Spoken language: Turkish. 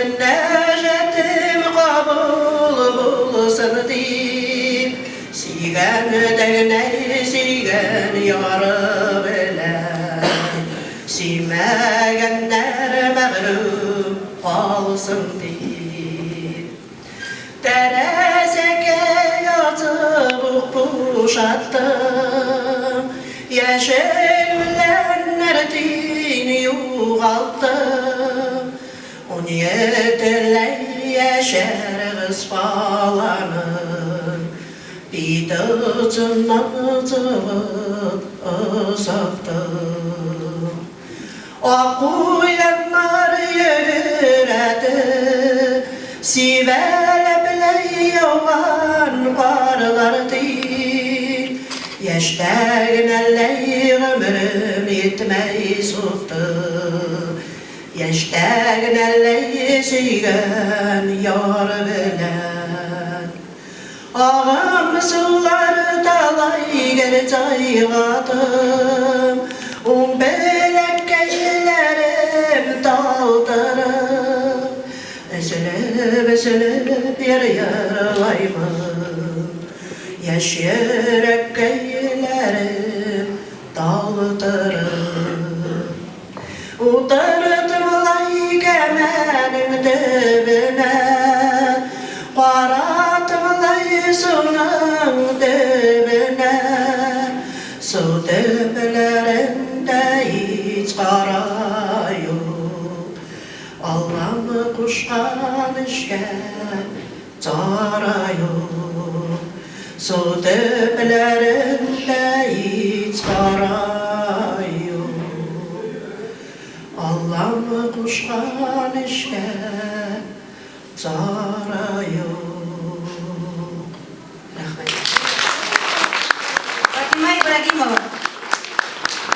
Münejetim kabul bulsun deyip Sigen degine sigen yarı bilen Simegenler mağlup olsun deyip Terazeke yatıp kuşattım Yeşil bilenler dini yuğalttım 17'le yeşer ıspalanır Bir dıcından ıcılıp ısaktım Okuyanlar yürüdü Sivele bile yoğan karlar değil Yeşteğin elleyi ömrüm yetmeyi tuttu Yeşteğin elleyi sigen yar bilen Ağam sular dalay gel caygadım Belek geylerim daldırım Üzülüp yer yaralaymam Yaş yürek geylerim daldırım Udardım lay kemenin dibine Qarattım lay sunun dibine Su diblerinde hiç qara yok Allah'ım kuşkan işken cara yok Su diblerinde hiç qara yok Allah'ım kuşkan işken cara yok